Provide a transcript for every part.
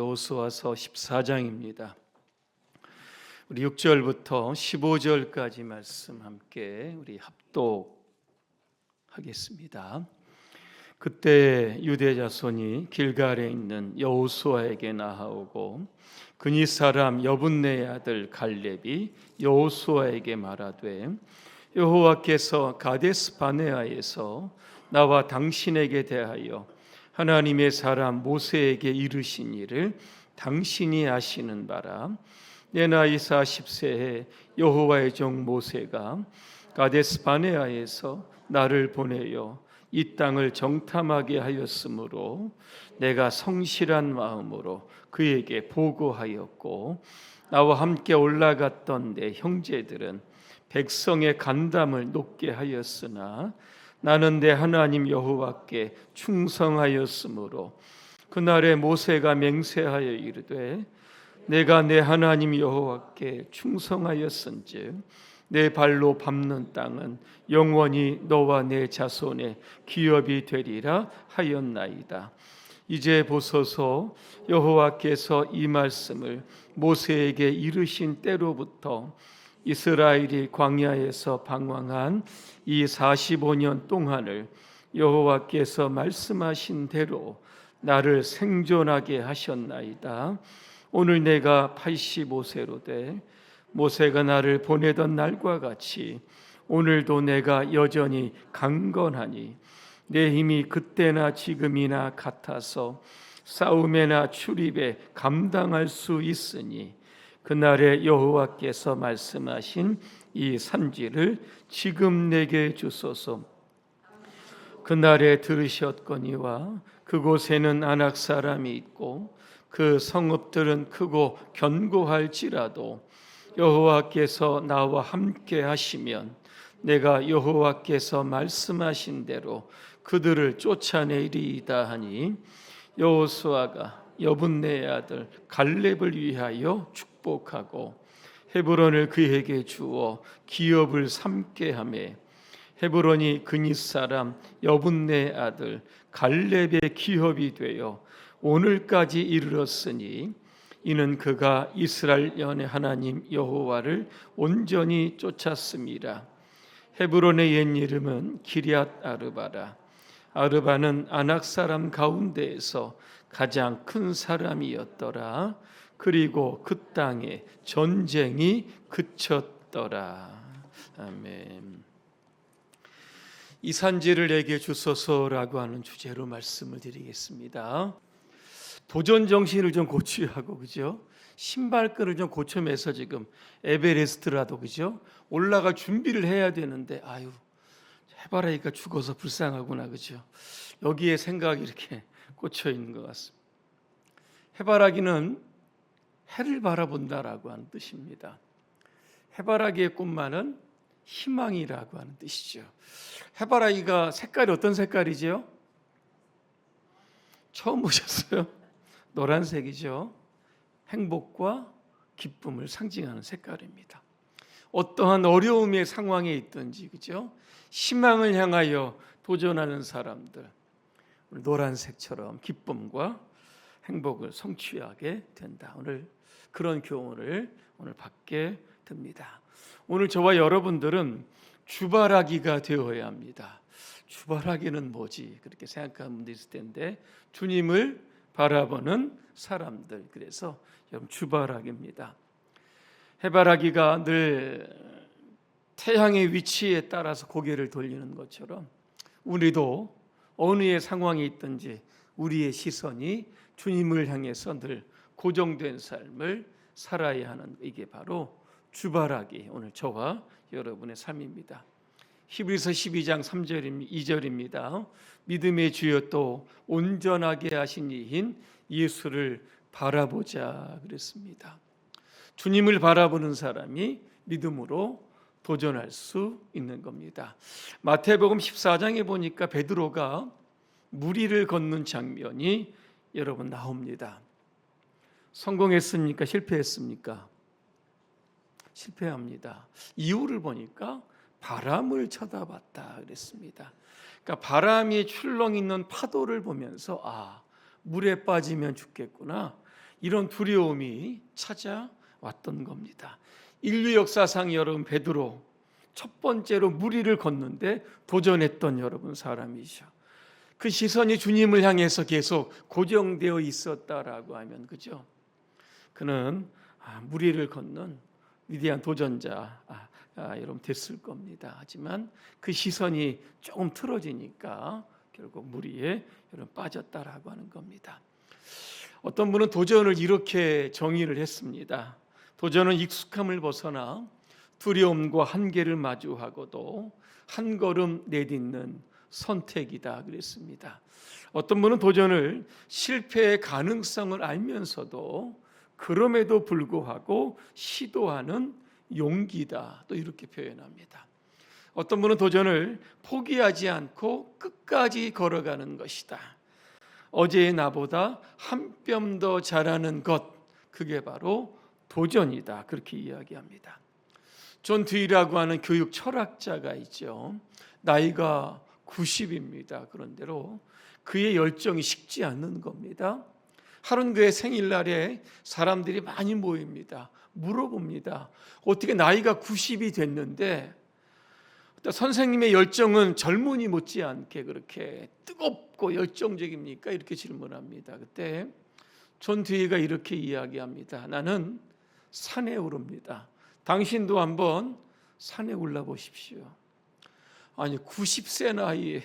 여호수아서 14장입니다. 우리 6절부터 15절까지 말씀 함께 우리 합독하겠습니다. 그때 유대 자손이 길갈에 있는 여호수아에게 나아오고 그니 사람 여분네의 아들 갈렙이 여호수아에게 말하되 여호와께서 가데스 바네아에서 나와 당신에게 대하여 하나님의 사람 모세에게 이르신 일을 당신이 아시는 바라. 내 나이 40세에 여호와의 종 모세가 가데스 바네아에서 나를 보내어 이 땅을 정탐하게 하였으므로 내가 성실한 마음으로 그에게 보고하였고 나와 함께 올라갔던 내 형제들은 백성의 간담을 높게 하였으나 나는 내 하나님 여호와께 충성하였으므로 그날에 모세가 맹세하여 이르되 내가 내 하나님 여호와께 충성하였은즉 내 발로 밟는 땅은 영원히 너와 내 자손의 기업이 되리라 하였나이다. 이제 보소서, 여호와께서 이 말씀을 모세에게 이르신 때로부터 이스라엘이 광야에서 방황한 이 45년 동안을 여호와께서 말씀하신 대로 나를 생존하게 하셨나이다. 오늘 내가 85세로 돼 모세가 나를 보내던 날과 같이 오늘도 내가 여전히 강건하니 내 힘이 그때나 지금이나 같아서 싸움에나 출입에 감당할 수 있으니 그날에 여호와께서 말씀하신 이 산지를 지금 내게 주소서. 그날에 들으셨거니와 그곳에는 아낙 사람이 있고 그 성읍들은 크고 견고할지라도 여호와께서 나와 함께 하시면 내가 여호와께서 말씀하신 대로 그들을 쫓아내리이다 하니 여호수아가 여분네의 아들 갈렙을 위하여 축복하고 헤브론을 그에게 주어 기업을 삼게 하매 헤브론이 그니 사람 여분네의 아들 갈렙의 기업이 되어 오늘까지 이르렀으니 이는 그가 이스라엘의 하나님 여호와를 온전히 쫓았습니다. 헤브론의 옛 이름은 기럇 아르바라. 아르바는 아낙 사람 가운데에서 가장 큰 사람이었더라. 그리고 그 땅에 전쟁이 그쳤더라. 아멘. 이 산지를 내게 주소서라고 하는 주제로 말씀을 드리겠습니다. 도전 정신을 좀 고취하고, 그죠? 신발끈을 좀 고쳐매서 지금 에베레스트라도, 그죠? 올라갈 준비를 해야 되는데, 아유, 해바라기가 죽어서 불쌍하구나, 그죠? 여기에 생각이 이렇게 꽂혀 있는 것 같습니다. 해바라기는 해를 바라본다라고 하는 뜻입니다. 해바라기의 꽃만은 희망이라고 하는 뜻이죠. 해바라기가 색깔이 어떤 색깔이죠? 처음 보셨어요? 노란색이죠. 행복과 기쁨을 상징하는 색깔입니다. 어떠한 어려움의 상황에 있든지, 그죠? 희망을 향하여 도전하는 사람들, 노란색처럼 기쁨과 행복을 성취하게 된다. 오늘 그런 교훈을 오늘 받게 됩니다. 오늘 저와 여러분들은 주바라기가 되어야 합니다. 주바라기는 뭐지? 그렇게 생각하는 분도 있을 텐데 주님을 바라보는 사람들, 그래서 여러분 주바라기입니다. 해바라기가 늘 태양의 위치에 따라서 고개를 돌리는 것처럼 우리도 어느의 상황이 있든지 우리의 시선이 주님을 향해서 늘 고정된 삶을 살아야 하는, 이게 바로 주바라기, 오늘 저와 여러분의 삶입니다. 히브리서 12장 3절 2절입니다. 믿음의 주여 또 온전하게 하신 이인 예수를 바라보자 그랬습니다. 주님을 바라보는 사람이 믿음으로 도전할 수 있는 겁니다. 마태복음 14장에 보니까 베드로가 무리를 걷는 장면이 여러분 나옵니다. 성공했습니까? 실패했습니까? 실패합니다. 이유를 보니까 바람을 쳐다봤다 그랬습니다. 그러니까 바람이 출렁이는 파도를 보면서 물에 빠지면 죽겠구나, 이런 두려움이 찾아왔던 겁니다. 인류 역사상 여러분 베드로 첫 번째로 무리를 걷는데 도전했던 여러분 사람이죠. 그 시선이 주님을 향해서 계속 고정되어 있었다라고 하면 그죠? 그는 무리를 걷는 위대한 도전자 여러분 됐을 겁니다. 하지만 그 시선이 조금 틀어지니까 결국 무리에 여러분 빠졌다라고 하는 겁니다. 어떤 분은 도전을 이렇게 정의를 했습니다. 도전은 익숙함을 벗어나 두려움과 한계를 마주하고도 한 걸음 내딛는 선택이다 그랬습니다. 어떤 분은 도전을 실패의 가능성을 알면서도 그럼에도 불구하고 시도하는 용기다 또 이렇게 표현합니다. 어떤 분은 도전을 포기하지 않고 끝까지 걸어가는 것이다. 어제의 나보다 한 뼘 더 잘하는 것, 그게 바로 도전이다 그렇게 이야기합니다. 존 듀이라고 하는 교육 철학자가 있죠. 나이가 90입니다. 그런대로 그의 열정이 식지 않는 겁니다. 하루는 그의 생일날에 사람들이 많이 모입니다. 물어봅니다. 어떻게 나이가 90이 됐는데 선생님의 열정은 젊은이 못지않게 그렇게 뜨겁고 열정적입니까? 이렇게 질문합니다. 그때 존 듀이가 이렇게 이야기합니다. 나는 산에 오릅니다. 당신도 한번 산에 올라보십시오. 아니 90세 나이에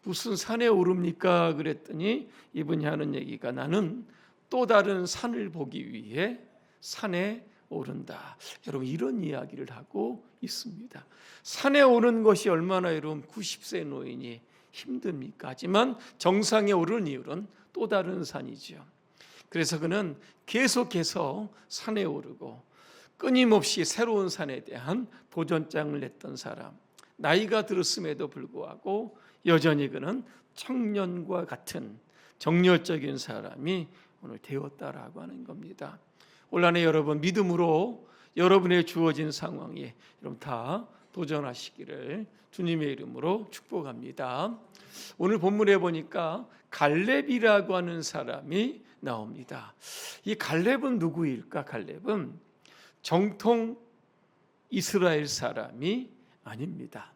무슨 산에 오릅니까? 그랬더니 이분이 하는 얘기가 나는 또 다른 산을 보기 위해 산에 오른다. 여러분 이런 이야기를 하고 있습니다. 산에 오르는 것이 얼마나 여러분 90세 노인이 힘듭니까? 하지만 정상에 오르는 이유는 또 다른 산이죠. 그래서 그는 계속해서 산에 오르고 끊임없이 새로운 산에 대한 도전장을 냈던 사람. 나이가 들었음에도 불구하고 여전히 그는 청년과 같은 정열적인 사람이 오늘 되었다라고 하는 겁니다. 올 한해 여러분 믿음으로 여러분의 주어진 상황에 여러분 다 도전하시기를 주님의 이름으로 축복합니다. 오늘 본문에 보니까 갈렙이라고 하는 사람이 나옵니다. 이 갈렙은 누구일까? 갈렙은 정통 이스라엘 사람이 아닙니다.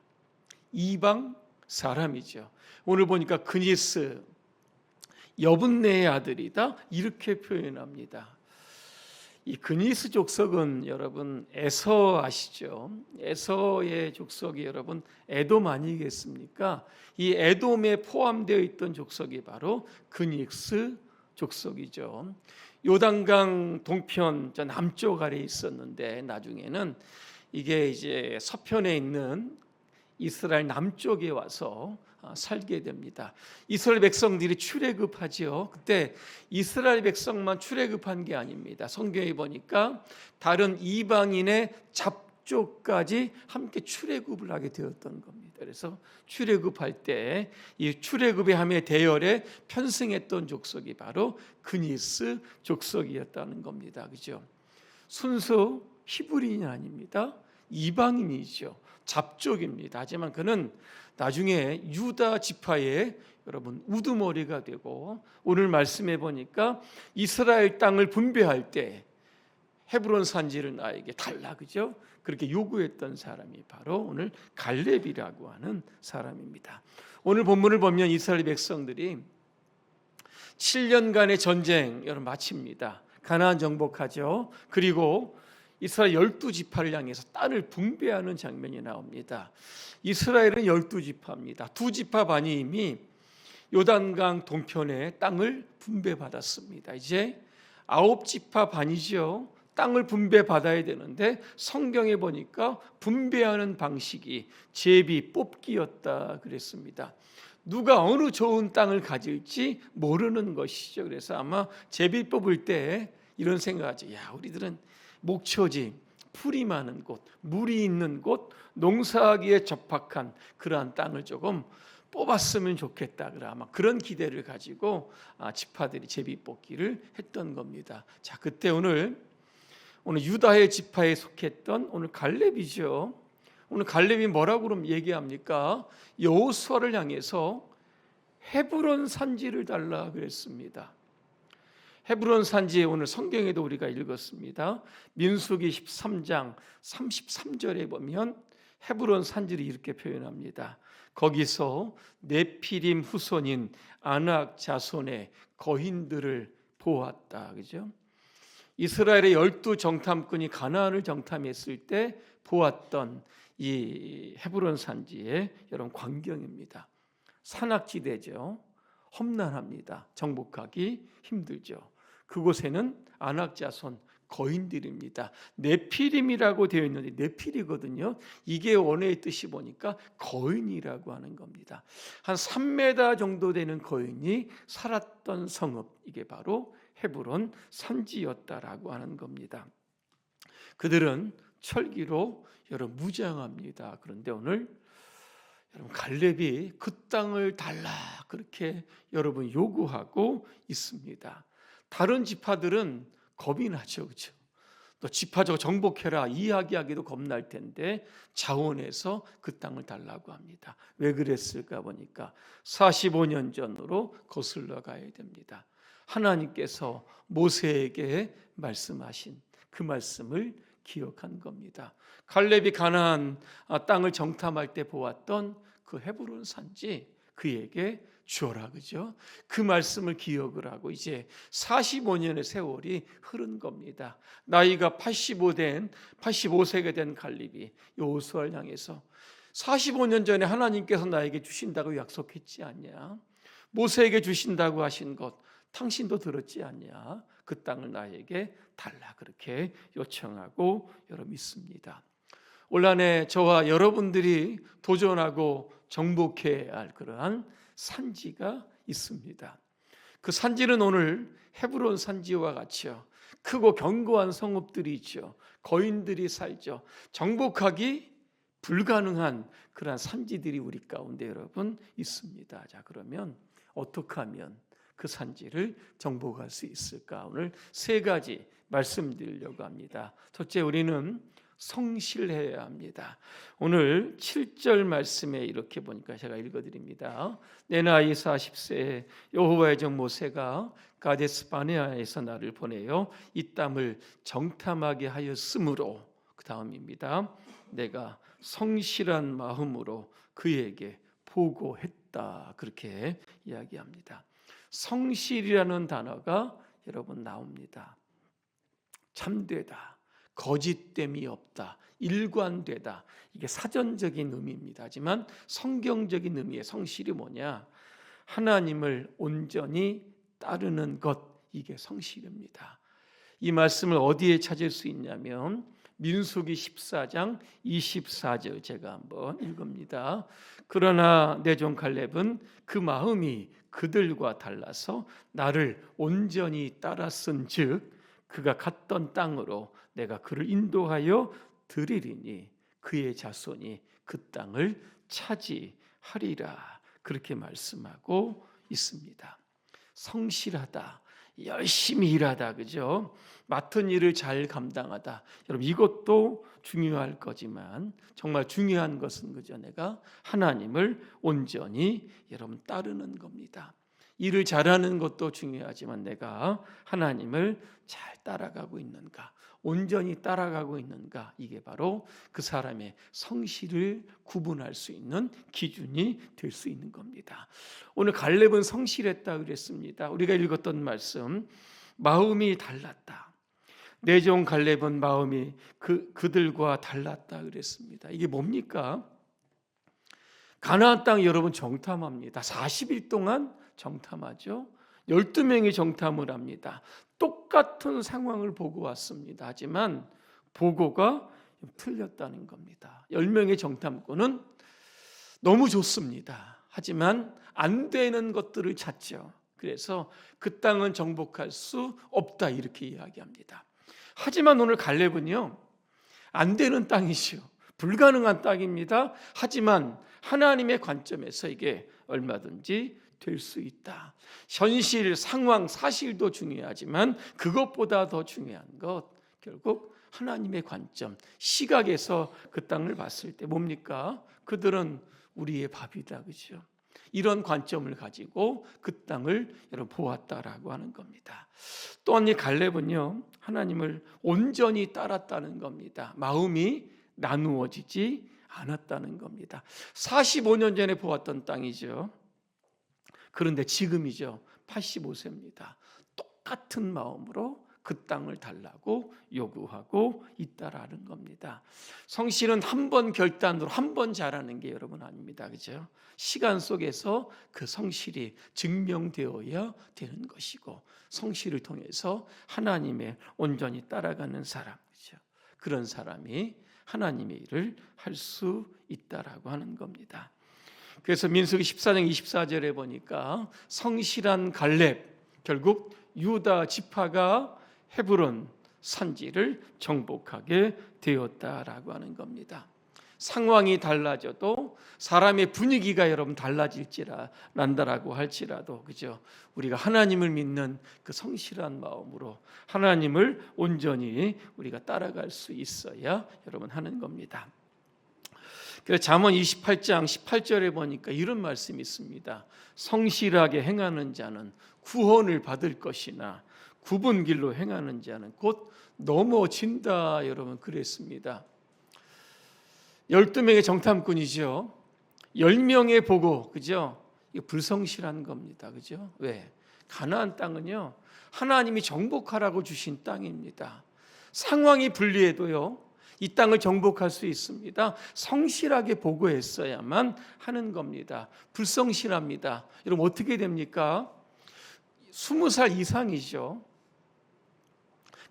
이방 사람이죠. 오늘 보니까 그니스 여분네의 아들이다 이렇게 표현합니다. 이 그니스 족속은 여러분 에서 아시죠? 에서의 족속이 여러분 에돔 아니겠습니까? 이 에돔에 포함되어 있던 족속이 바로 그니스 족속이죠. 요단강 동편 저 남쪽 아래에 있었는데 나중에는 이게 이제 서편에 있는 이스라엘 남쪽에 와서 살게 됩니다. 이스라엘 백성들이 출애굽하지요. 그때 이스라엘 백성만 출애굽한 게 아닙니다. 성경에 보니까 다른 이방인의 잡족까지 함께 출애굽을 하게 되었던 겁니다. 그래서 출애굽할 때 이 출애굽의 함의 대열에 편승했던 족속이 바로 그니스 족속이었다는 겁니다. 그죠? 순수 히브리인이 아닙니다. 이방인이죠. 잡족입니다. 하지만 그는 나중에 유다 지파의 여러분 우두머리가 되고 오늘 말씀해 보니까 이스라엘 땅을 분배할 때 헤브론 산지를 나에게 달라 그죠? 그렇게 요구했던 사람이 바로 오늘 갈렙이라고 하는 사람입니다. 오늘 본문을 보면 이스라엘 백성들이 7년간의 전쟁 여러분 마칩니다. 가나안 정복하죠. 그리고 이스라엘 12지파를 향해서 땅을 분배하는 장면이 나옵니다. 이스라엘은 12지파입니다. 2지파 반이 이미 요단강 동편에 땅을 분배받았습니다. 이제 9지파 반이죠. 땅을 분배받아야 되는데 성경에 보니까 분배하는 방식이 제비 뽑기였다 그랬습니다. 누가 어느 좋은 땅을 가질지 모르는 것이죠. 그래서 아마 제비 뽑을 때 이런 생각하죠. 야, 우리들은 목초지, 풀이 많은 곳, 물이 있는 곳, 농사하기에 적합한 그러한 땅을 조금 뽑았으면 좋겠다. 아마 그런 기대를 가지고 지파들이 제비 뽑기를 했던 겁니다. 자, 그때 오늘 유다의 지파에 속했던 오늘 갈렙이죠. 오늘 갈렙이 뭐라고 그럼 얘기합니까? 여호수아를 향해서 헤브론 산지를 달라 그랬습니다. 헤브론 산지에 오늘 성경에도 우리가 읽었습니다. 민수기 13장 33절에 보면 헤브론 산지를 이렇게 표현합니다. 거기서 네피림 후손인 아낙 자손의 거인들을 보았다. 그죠? 이스라엘의 12정탐꾼이 가나안을 정탐했을 때 보았던 이 헤브론 산지의 여러분 광경입니다. 산악지대죠. 험난합니다. 정복하기 힘들죠. 그곳에는 아낙 자손 거인들입니다. 네피림이라고 되어 있는데 네필이거든요. 이게 원어의 뜻이 보니까 거인이라고 하는 겁니다. 한 3m 정도 되는 거인이 살았던 성읍, 이게 바로 헤브론 산지였다라고 하는 겁니다. 그들은 철기로 여러분 무장합니다. 그런데 오늘 여러분 갈렙이 그 땅을 달라 그렇게 여러분 요구하고 있습니다. 다른 지파들은 겁이 나죠, 그렇죠? 너 지파적 정복해라 이야기하기도 겁날 텐데 자원해서 그 땅을 달라고 합니다. 왜 그랬을까 보니까 45년 전으로 거슬러 가야 됩니다. 하나님께서 모세에게 말씀하신 그 말씀을 기억한 겁니다. 갈렙이 가나안 땅을 정탐할 때 보았던 그 헤브론 산지 그에게 주어라, 그죠? 그 말씀을 기억을 하고 이제 45년의 세월이 흐른 겁니다. 나이가 85세가 된 갈렙이 여호수아를 향해서 45년 전에 하나님께서 나에게 주신다고 약속했지 않냐? 모세에게 주신다고 하신 것 당신도 들었지 않냐? 그 땅을 나에게 달라 그렇게 요청하고 여러분 믿습니다. 올 한해 저와 여러분들이 도전하고 정복해야 할 그러한 산지가 있습니다. 그 산지는 오늘 헤브론 산지와 같이요. 크고 견고한 성읍들이 있죠. 거인들이 살죠. 정복하기 불가능한 그러한 산지들이 우리 가운데 여러분 있습니다. 자, 그러면 어떻게 하면 그 산지를 정복할 수 있을까? 오늘 세 가지 말씀드리려고 합니다. 첫째, 우리는 성실해야 합니다. 오늘 7절 말씀에 이렇게 보니까 제가 읽어드립니다. 내 나이 40세에 여호와의 종 모세가 가데스 바네아에서 나를 보내어 이 땅을 정탐하게 하였으므로, 그 다음입니다. 내가 성실한 마음으로 그에게 보고했다. 그렇게 이야기합니다. 성실이라는 단어가 여러분 나옵니다. 참되다, 거짓됨이 없다, 일관되다. 이게 사전적인 의미입니다. 하지만 성경적인 의미의 성실이 뭐냐? 하나님을 온전히 따르는 것, 이게 성실입니다. 이 말씀을 어디에 찾을 수 있냐면 민수기 14장 24절 제가 한번 읽습니다. 그러나 내 종 갈렙은 그 마음이 그들과 달라서 나를 온전히 따랐은즉 그가 갔던 땅으로 내가 그를 인도하여 드리리니 그의 자손이 그 땅을 차지하리라. 그렇게 말씀하고 있습니다. 성실하다, 열심히 일하다, 그죠? 맡은 일을 잘 감당하다. 여러분 이것도 중요할 거지만 정말 중요한 것은 그죠? 내가 하나님을 온전히 여러분 따르는 겁니다. 일을 잘하는 것도 중요하지만 내가 하나님을 잘 따라가고 있는가, 온전히 따라가고 있는가, 이게 바로 그 사람의 성실을 구분할 수 있는 기준이 될 수 있는 겁니다. 오늘 갈렙은 성실했다 그랬습니다. 우리가 읽었던 말씀, 마음이 달랐다. 내 종 갈렙은 마음이 그들과 달랐다 그랬습니다. 이게 뭡니까? 가나안 땅 여러분 정탐합니다. 40일 동안 정탐하죠. 12명이 정탐을 합니다. 똑같은 상황을 보고 왔습니다. 하지만 보고가 틀렸다는 겁니다. 10명의 정탐꾼은 너무 좋습니다. 하지만 안 되는 것들을 찾죠. 그래서 그 땅은 정복할 수 없다 이렇게 이야기합니다. 하지만 오늘 갈렙은요, 안 되는 땅이죠. 불가능한 땅입니다. 하지만 하나님의 관점에서 이게 얼마든지 될 수 있다. 현실, 상황, 사실도 중요하지만 그것보다 더 중요한 것, 결국 하나님의 관점, 시각에서 그 땅을 봤을 때 뭡니까? 그들은 우리의 밥이다, 그죠? 이런 관점을 가지고 그 땅을 여러분 보았다라고 하는 겁니다. 또한 이 갈렙은요, 하나님을 온전히 따랐다는 겁니다. 마음이 나누어지지 않았다는 겁니다. 45년 전에 보았던 땅이죠. 그런데 지금이죠. 85세입니다. 똑같은 마음으로 그 땅을 달라고 요구하고 있다라는 겁니다. 성실은 한 번 결단으로 한 번 잘하는 게 여러분 아닙니다. 그죠? 시간 속에서 그 성실이 증명되어야 되는 것이고, 성실을 통해서 하나님의 온전히 따라가는 사람, 그죠? 그런 사람이 하나님의 일을 할 수 있다라고 하는 겁니다. 그래서 민수기 14장 24절에 보니까 성실한 갈렙, 결국 유다 지파가 헤브론 산지를 정복하게 되었다라고 하는 겁니다. 상황이 달라져도 사람의 분위기가 여러분 달라질지란다라고 할지라도, 그죠? 우리가 하나님을 믿는 그 성실한 마음으로 하나님을 온전히 우리가 따라갈 수 있어야 여러분 하는 겁니다. 그래서 잠언 28장 18절에 보니까 이런 말씀이 있습니다. 성실하게 행하는 자는 구원을 받을 것이나 굽은 길로 행하는 자는 곧 넘어진다. 여러분 그랬습니다. 12명의 정탐꾼이죠. 10명의 보고, 그죠? 이거 불성실한 겁니다. 그죠? 왜? 가나안 땅은요, 하나님이 정복하라고 주신 땅입니다. 상황이 불리해도요, 이 땅을 정복할 수 있습니다. 성실하게 보고했어야만 하는 겁니다. 불성실합니다. 여러분 어떻게 됩니까? 20살 이상이죠.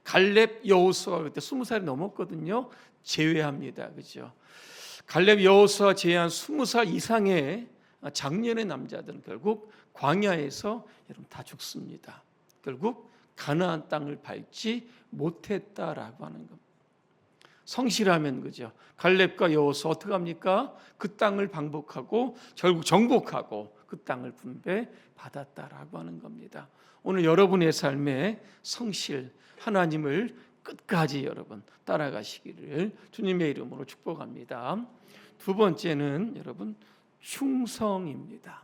갈렙 여호수아 그때 20살이 넘었거든요. 제외합니다. 그죠? 갈렙 여호수아 제외한 20살 이상의 장년의 남자들은 결국 광야에서 여러분 다 죽습니다. 결국 가나안 땅을 밟지 못했다라고 하는 겁니다. 성실하면, 그죠? 갈렙과 여호수아 어떻게 합니까? 그 땅을 방북하고 결국 정복하고 그 땅을 분배받았다라고 하는 겁니다. 오늘 여러분의 삶에 성실, 하나님을 끝까지 여러분 따라가시기를 주님의 이름으로 축복합니다. 두 번째는 여러분 충성입니다.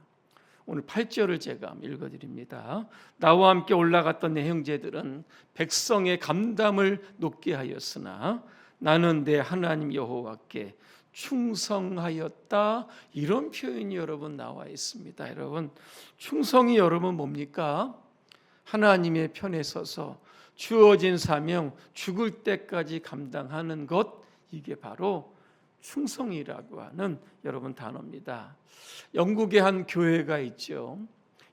오늘 8절을 제가 읽어드립니다. 나와 함께 올라갔던 내 형제들은 백성의 감담을 높게 하였으나 나는 내 하나님 여호와께 충성하였다. 이런 표현이 여러분 나와 있습니다. 여러분 충성이 여러분 뭡니까? 하나님의 편에 서서 주어진 사명 죽을 때까지 감당하는 것, 이게 바로 충성이라고 하는 여러분 단어입니다. 영국에 한 교회가 있죠.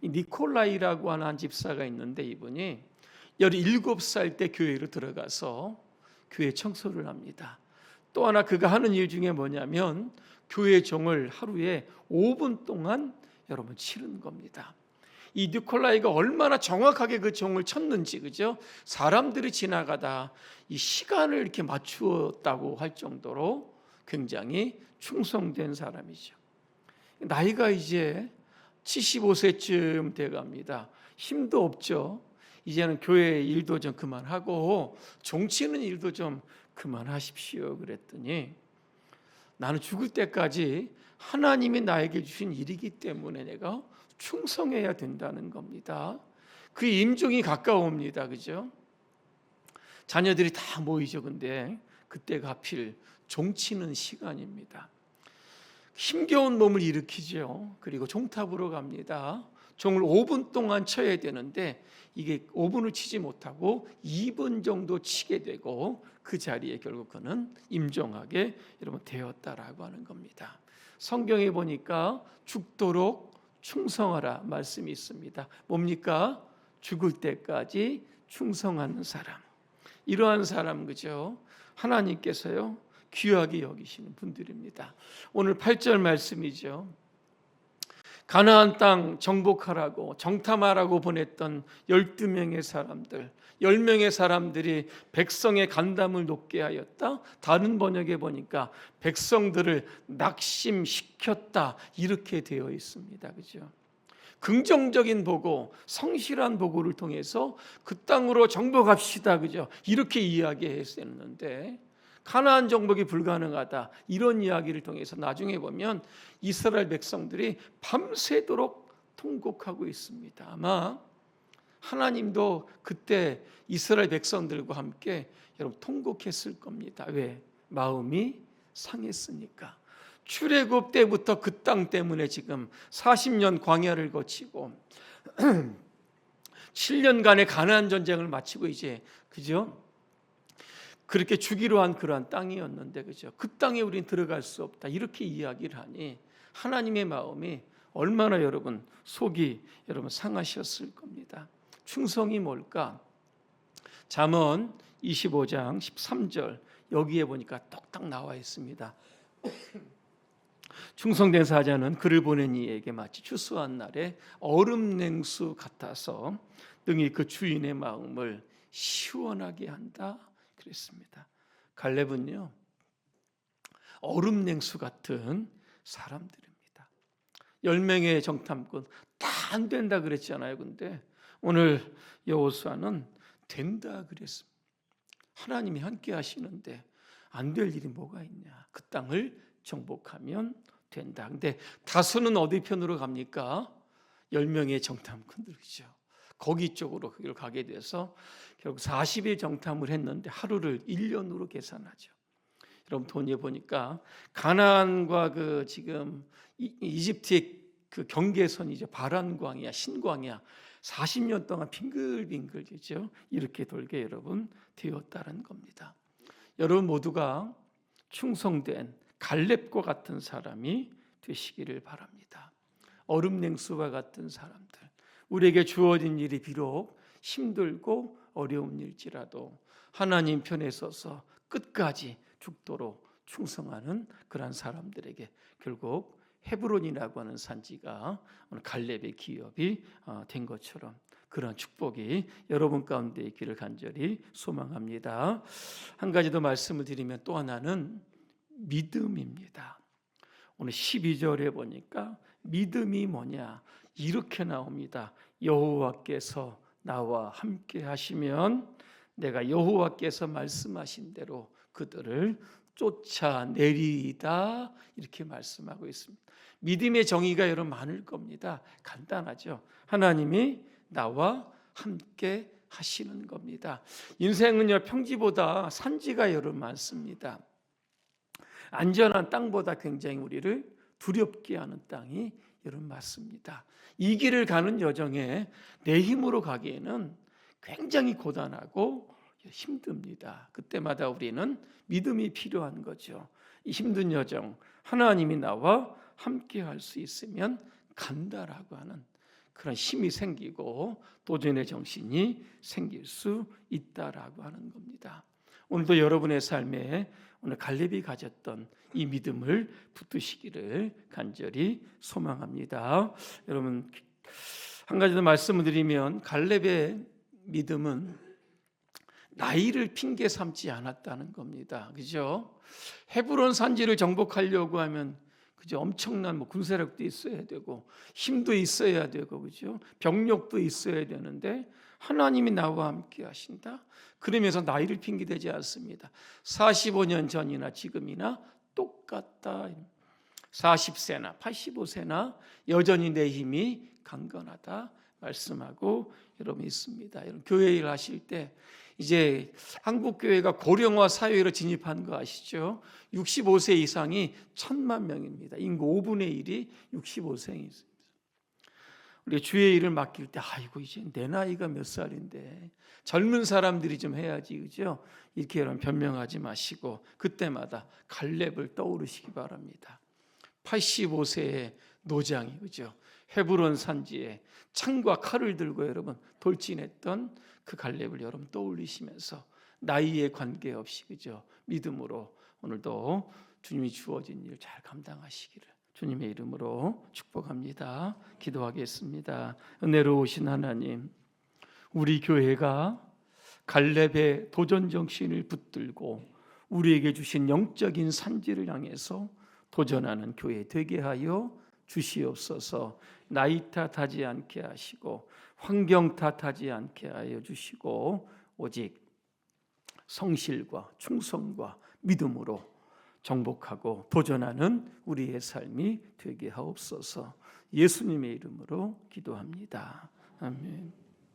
이 니콜라이라고 하는 한 집사가 있는데 이분이 17살 때 교회로 들어가서 교회 청소를 합니다. 또 하나 그가 하는 일 중에 뭐냐면 교회 종을 하루에 5분 동안 여러분 치는 겁니다. 이 니콜라이가 얼마나 정확하게 그 종을 쳤는지, 그죠? 사람들이 지나가다 이 시간을 이렇게 맞추었다고 할 정도로 굉장히 충성된 사람이죠. 나이가 이제 75세쯤 돼갑니다. 힘도 없죠. 이제는 교회 일도 좀 그만하고 종치는 일도 좀 그만하십시오. 그랬더니 나는 죽을 때까지 하나님이 나에게 주신 일이기 때문에 내가 충성해야 된다는 겁니다. 그 임종이 가까웁니다. 그죠? 자녀들이 다 모이죠. 근데 그때가 하필 종치는 시간입니다. 힘겨운 몸을 일으키죠. 그리고 종탑으로 갑니다. 종을 5분 동안 쳐야 되는데 이게 5분을 치지 못하고 2분 정도 치게 되고 그 자리에 결국 그는 임종하게 여러분 되었다라고 하는 겁니다. 성경에 보니까 죽도록 충성하라 말씀이 있습니다. 뭡니까? 죽을 때까지 충성하는 사람. 이러한 사람, 그죠? 하나님께서요 귀하게 여기시는 분들입니다. 오늘 8절 말씀이죠. 가나안 땅 정복하라고 정탐하라고 보냈던 12명의 사람들, 10명의 사람들이 백성의 간담을 높게 하였다. 다른 번역에 보니까 백성들을 낙심시켰다. 이렇게 되어 있습니다. 그죠? 긍정적인 보고, 성실한 보고를 통해서 그 땅으로 정복합시다. 그죠? 이렇게 이야기했었는데 가나안 정복이 불가능하다. 이런 이야기를 통해서 나중에 보면 이스라엘 백성들이 밤새도록 통곡하고 있습니다. 아마 하나님도 그때 이스라엘 백성들과 함께 여러분 통곡했을 겁니다. 왜? 마음이 상했으니까. 출애굽 때부터 그 땅 때문에 지금 40년 광야를 거치고 7년간의 가나안 전쟁을 마치고 이제 그죠? 그렇게 주기로 한 그러한 땅이었는데 그죠? 그 땅에 우리는 들어갈 수 없다. 이렇게 이야기를 하니 하나님의 마음이 얼마나 여러분 속이 여러분 상하셨을 겁니다. 충성이 뭘까? 잠언 25장 13절 여기에 보니까 똑딱 나와 있습니다. 충성된 사자는 그를 보낸 이에게 마치 추수한 날에 얼음 냉수 같아서 능히 그 주인의 마음을 시원하게 한다 그랬습니다. 갈렙은요 얼음 냉수 같은 사람들입니다. 10명의 정탐꾼 다 안 된다 그랬잖아요. 근데 오늘 여호수아는 된다 그랬습니다. 하나님이 함께 하시는데 안 될 일이 뭐가 있냐. 그 땅을 정복하면 된다. 근데 다수는 어디 편으로 갑니까? 10명의 정탐꾼들이죠. 거기 쪽으로 거기를 가게 돼서 결국 40일 정탐을 했는데 하루를 1년으로 계산하죠. 여러분 돈에 보니까 가나안과 그 지금 이집트의 그 경계선이죠. 바란광야, 신광야 40년 동안 빙글빙글이죠. 이렇게 돌게 여러분 되었다는 겁니다. 여러분 모두가 충성된 갈렙과 같은 사람이 되시기를 바랍니다. 얼음 냉수와 같은 사람들. 우리에게 주어진 일이 비록 힘들고 어려운 일지라도 하나님 편에 서서 끝까지 죽도록 충성하는 그런 사람들에게 결국 헤브론이라고 하는 산지가 오늘 갈렙의 기업이 된 것처럼 그런 축복이 여러분 가운데 있기를 간절히 소망합니다. 한 가지 더 말씀을 드리면 또 하나는 믿음입니다. 오늘 12절에 보니까 믿음이 뭐냐 이렇게 나옵니다. 여호와께서 나와 함께 하시면 내가 여호와께서 말씀하신 대로 그들을 쫓아내리이다 이렇게 말씀하고 있습니다. 믿음의 정의가 여러분 많을 겁니다. 간단하죠. 하나님이 나와 함께 하시는 겁니다. 인생은요 평지보다 산지가 여러분 많습니다. 안전한 땅보다 굉장히 우리를 두렵게 하는 땅이 여러분 많습니다. 이 길을 가는 여정에 내 힘으로 가기에는 굉장히 고단하고 힘듭니다. 그때마다 우리는 믿음이 필요한 거죠. 이 힘든 여정 하나님이 나와 함께 할 수 있으면 간다라고 하는 그런 힘이 생기고 도전의 정신이 생길 수 있다라고 하는 겁니다. 오늘도 여러분의 삶에 오늘 갈렙이 가졌던 이 믿음을 붙드시기를 간절히 소망합니다. 여러분 한 가지 더 말씀을 드리면 갈렙의 믿음은 나이를 핑계 삼지 않았다는 겁니다. 그죠? 헤브론 산지를 정복하려고 하면 그죠? 엄청난 군사력도 있어야 되고 힘도 있어야 되고 그죠? 병력도 있어야 되는데 하나님이 나와 함께 하신다. 그러면서 나이를 핑계대지 않습니다. 45년 전이나 지금이나 똑같다. 40세나 85세나 여전히 내 힘이 강건하다 말씀하고 여러분 있습니다. 여러분 교회 일 하실 때 이제 한국 교회가 고령화 사회로 진입한 거 아시죠? 65세 이상이 1,000만 명입니다. 인구 5분의 1이 65세이 있습니다. 우리 주의 일을 맡길 때 아이고 이제 내 나이가 몇 살인데 젊은 사람들이 좀 해야지 그죠? 이렇게 여러분 변명하지 마시고 그때마다 갈렙을 떠오르시기 바랍니다. 85세의 노장이 그죠? 헤브론 산지에 창과 칼을 들고 여러분 돌진했던 그 갈렙을 여러분 떠올리시면서 나이에 관계없이 그죠? 믿음으로 오늘도 주님이 주어진 일 잘 감당하시기를 주님의 이름으로 축복합니다. 기도하겠습니다. 은혜로우신 하나님, 우리 교회가 갈렙의 도전 정신을 붙들고 우리에게 주신 영적인 산지를 향해서 도전하는 교회 되게 하여 주시옵소서. 나이 탓하지 않게 하시고 환경 탓하지 않게 하여 주시고 오직 성실과 충성과 믿음으로 정복하고 도전하는 우리의 삶이 되게 하옵소서. 예수님의 이름으로 기도합니다. 아멘.